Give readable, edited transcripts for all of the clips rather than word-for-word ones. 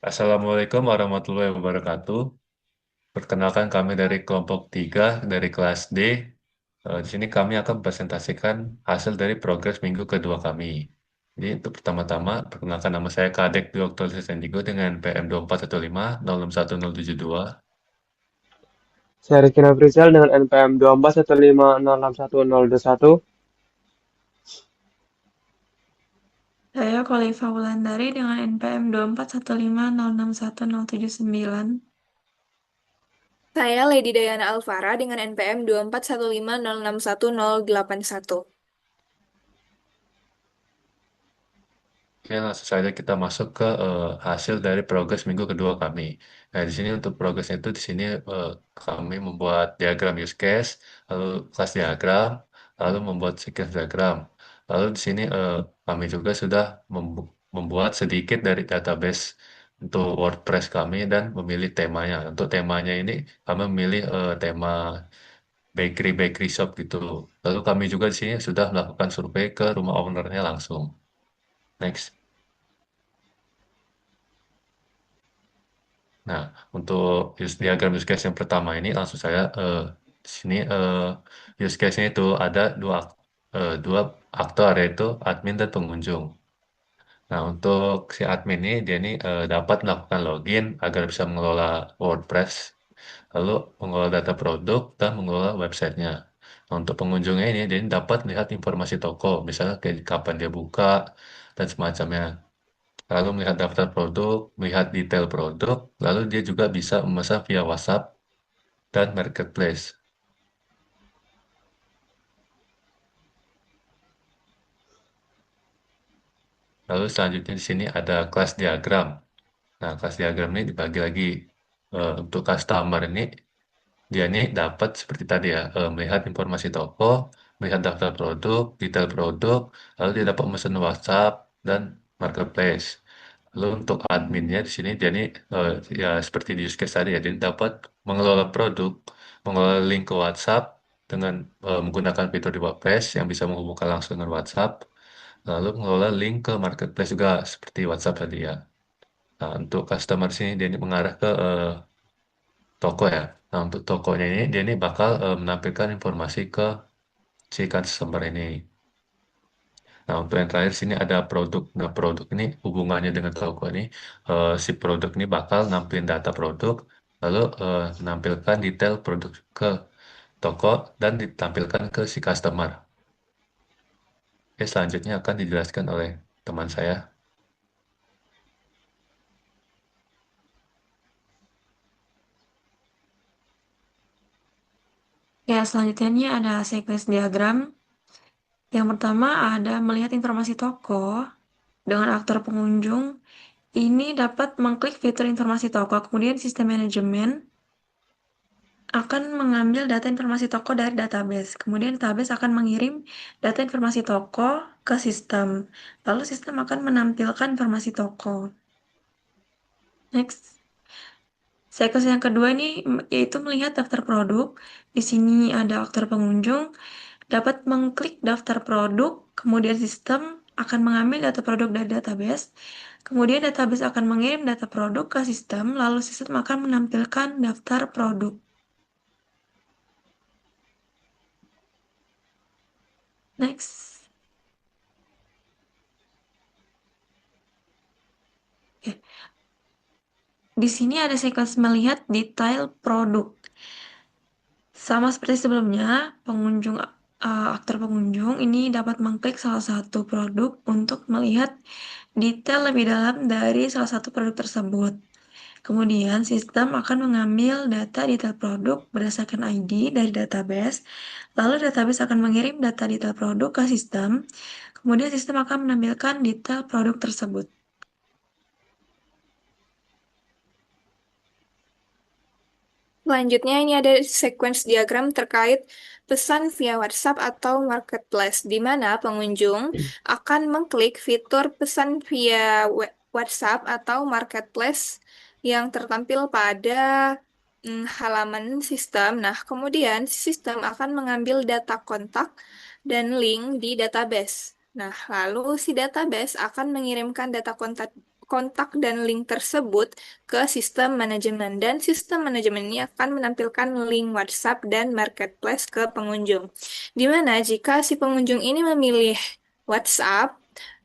Assalamualaikum warahmatullahi wabarakatuh. Perkenalkan kami dari kelompok 3 dari kelas D. Di sini kami akan presentasikan hasil dari progres minggu kedua kami. Jadi untuk pertama-tama, perkenalkan nama saya Kadek Dr. Sendigo dengan PM 2415 dua. Saya Rizky Nafrizal dengan NPM 2415061021. Saya Khalifa Wulandari dengan NPM 2415061079. Saya Lady Dayana Alvara dengan NPM 2415061081. Oke, langsung saja kita masuk ke hasil dari progres minggu kedua kami. Nah, di sini untuk progresnya itu di sini kami membuat diagram use case, lalu kelas diagram, lalu membuat sequence diagram. Lalu di sini kami juga sudah membuat sedikit dari database untuk WordPress kami dan memilih temanya. Untuk temanya ini kami memilih tema bakery shop gitu. Lalu kami juga di sini sudah melakukan survei ke rumah ownernya langsung. Next. Nah, untuk diagram use case yang pertama ini langsung saya di sini use case-nya itu ada dua aktor yaitu admin dan pengunjung. Nah, untuk si admin ini dia ini dapat melakukan login agar bisa mengelola WordPress, lalu mengelola data produk dan mengelola websitenya. Nah, untuk pengunjungnya ini dia ini dapat melihat informasi toko, misalnya kayak kapan dia buka dan semacamnya. Lalu melihat daftar produk, melihat detail produk, lalu dia juga bisa memesan via WhatsApp dan Marketplace. Lalu selanjutnya di sini ada kelas diagram. Nah, kelas diagram ini dibagi lagi untuk customer ini dia ini dapat seperti tadi ya melihat informasi toko, melihat daftar produk, detail produk, lalu dia dapat memesan WhatsApp dan Marketplace. Lalu untuk adminnya di sini dia ini ya seperti di use case tadi ya, dia dapat mengelola produk, mengelola link ke WhatsApp dengan menggunakan fitur di WordPress yang bisa menghubungkan langsung dengan WhatsApp, lalu mengelola link ke Marketplace juga seperti WhatsApp tadi ya. Nah, untuk customer sini dia ini mengarah ke toko ya. Nah, untuk tokonya ini dia ini bakal menampilkan informasi ke si customer ini. Nah, untuk yang terakhir sini ada produk. Nah, produk ini hubungannya dengan toko ini, si produk ini bakal nampilin data produk, lalu menampilkan detail produk ke toko dan ditampilkan ke si customer. Oke, selanjutnya akan dijelaskan oleh teman saya. Ya, selanjutnya ini ada sequence diagram. Yang pertama ada melihat informasi toko dengan aktor pengunjung. Ini dapat mengklik fitur informasi toko, kemudian sistem manajemen akan mengambil data informasi toko dari database. Kemudian database akan mengirim data informasi toko ke sistem. Lalu sistem akan menampilkan informasi toko. Next. Sequence yang kedua ini yaitu melihat daftar produk. Di sini ada aktor pengunjung dapat mengklik daftar produk, kemudian sistem akan mengambil data produk dari database. Kemudian database akan mengirim data produk ke sistem, lalu sistem akan menampilkan daftar produk. Next. Oke. Di sini ada sequence melihat detail produk. Sama seperti sebelumnya, aktor pengunjung ini dapat mengklik salah satu produk untuk melihat detail lebih dalam dari salah satu produk tersebut. Kemudian, sistem akan mengambil data detail produk berdasarkan ID dari database, lalu database akan mengirim data detail produk ke sistem, kemudian sistem akan menampilkan detail produk tersebut. Selanjutnya ini ada sequence diagram terkait pesan via WhatsApp atau Marketplace, di mana pengunjung akan mengklik fitur pesan via WhatsApp atau Marketplace yang tertampil pada halaman sistem. Nah, kemudian sistem akan mengambil data kontak dan link di database. Nah, lalu si database akan mengirimkan data kontak kontak dan link tersebut ke sistem manajemen, dan sistem manajemen ini akan menampilkan link WhatsApp dan Marketplace ke pengunjung. Di mana jika si pengunjung ini memilih WhatsApp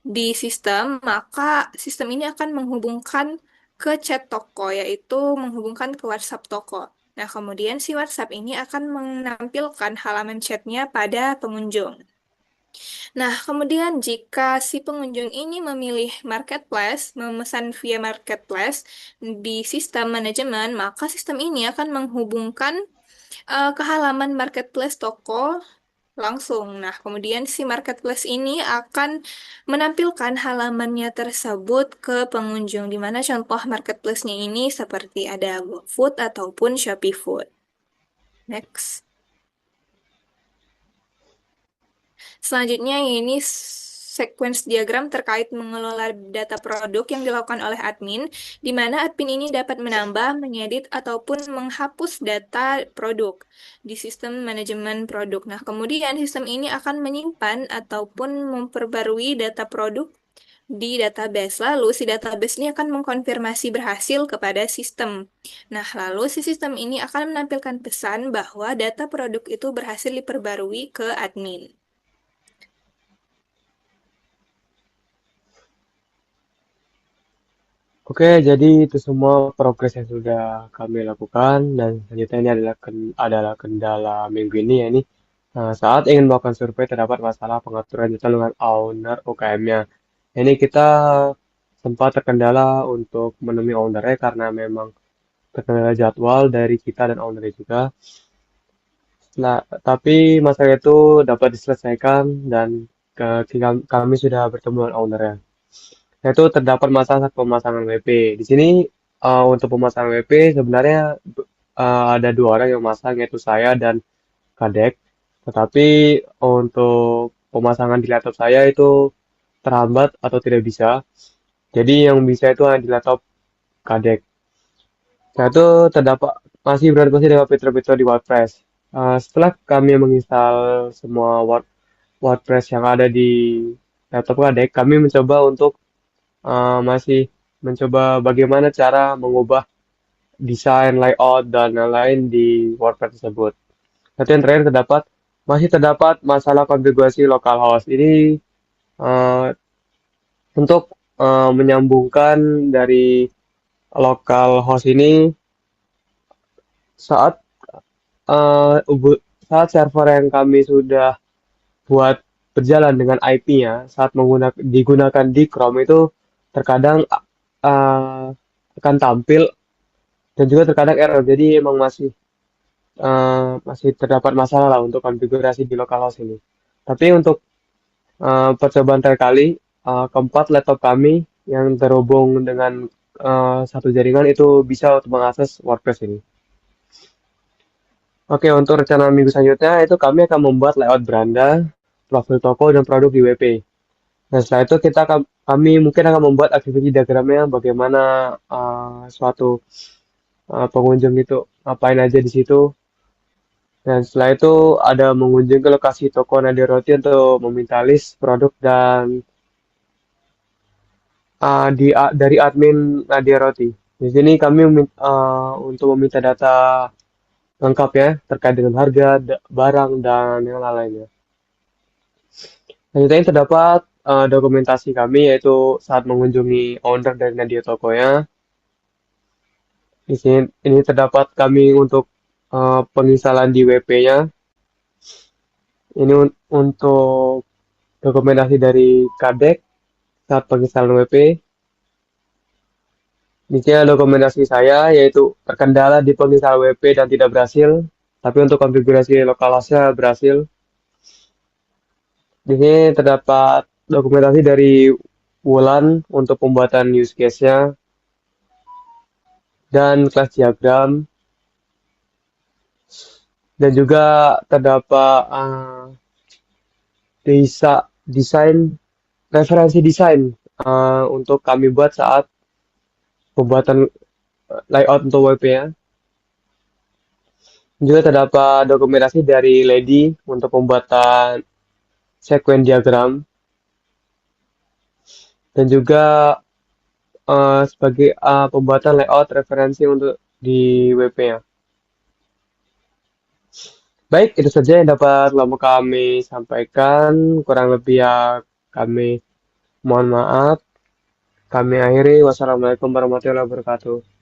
di sistem, maka sistem ini akan menghubungkan ke chat toko, yaitu menghubungkan ke WhatsApp toko. Nah, kemudian si WhatsApp ini akan menampilkan halaman chatnya pada pengunjung. Nah, kemudian jika si pengunjung ini memilih marketplace, memesan via marketplace di sistem manajemen, maka sistem ini akan menghubungkan ke halaman marketplace toko langsung. Nah, kemudian si marketplace ini akan menampilkan halamannya tersebut ke pengunjung, di mana contoh marketplace-nya ini seperti ada GoFood ataupun Shopee Food. Next. Selanjutnya ini sequence diagram terkait mengelola data produk yang dilakukan oleh admin, di mana admin ini dapat menambah, mengedit, ataupun menghapus data produk di sistem manajemen produk. Nah, kemudian sistem ini akan menyimpan ataupun memperbarui data produk di database. Lalu si database ini akan mengkonfirmasi berhasil kepada sistem. Nah, lalu si sistem ini akan menampilkan pesan bahwa data produk itu berhasil diperbarui ke admin. Oke, jadi itu semua progres yang sudah kami lakukan dan selanjutnya ini adalah kendala minggu ini ya ini. Saat ingin melakukan survei terdapat masalah pengaturan jadwal dengan owner UKM-nya. Ini kita sempat terkendala untuk menemui ownernya karena memang terkendala jadwal dari kita dan ownernya juga. Nah, tapi masalah itu dapat diselesaikan dan kami sudah bertemu dengan ownernya. Yaitu terdapat masalah saat pemasangan WP. Di sini untuk pemasangan WP sebenarnya ada dua orang yang masang yaitu saya dan Kadek. Tetapi untuk pemasangan di laptop saya itu terhambat atau tidak bisa. Jadi yang bisa itu hanya di laptop Kadek. Nah itu terdapat masih dapat fitur-fitur di WordPress. Setelah kami menginstal semua WordPress yang ada di laptop Kadek, kami mencoba untuk masih mencoba bagaimana cara mengubah desain, layout, dan lain-lain di WordPress tersebut. Satu yang terakhir masih terdapat masalah konfigurasi localhost. Ini uh, untuk menyambungkan dari localhost ini saat saat server yang kami sudah buat berjalan dengan IP-nya saat digunakan di Chrome itu terkadang akan tampil dan juga terkadang error. Jadi emang masih terdapat masalah lah untuk konfigurasi di localhost ini. Tapi untuk percobaan terkali keempat laptop kami yang terhubung dengan satu jaringan itu bisa untuk mengakses WordPress ini. Oke, untuk rencana minggu selanjutnya itu kami akan membuat layout beranda, profil toko dan produk di WP. Nah, setelah itu kami mungkin akan membuat activity diagramnya bagaimana suatu pengunjung itu ngapain aja di situ. Dan setelah itu ada mengunjungi ke lokasi toko Nadia Roti untuk meminta list produk dan dari admin Nadia Roti. Di sini kami untuk meminta data lengkap ya terkait dengan harga, barang dan yang lain-lainnya. Selanjutnya terdapat dokumentasi kami yaitu saat mengunjungi owner dari Nadia tokonya. Di sini ini terdapat kami untuk penginstalan di WP-nya. Ini untuk dokumentasi dari Kadek saat penginstalan WP. Di sini ada dokumentasi saya yaitu terkendala di penginstalan WP dan tidak berhasil, tapi untuk konfigurasi localhost-nya berhasil. Di sini terdapat dokumentasi dari Wulan untuk pembuatan use case-nya dan kelas diagram. Dan juga terdapat referensi desain untuk kami buat saat pembuatan layout untuk WP-nya. Juga terdapat dokumentasi dari Lady untuk pembuatan sequence diagram. Dan juga sebagai pembuatan layout referensi untuk di WP-nya. Baik, itu saja yang dapat lama kami sampaikan. Kurang lebih ya kami mohon maaf. Kami akhiri. Wassalamualaikum warahmatullahi wabarakatuh.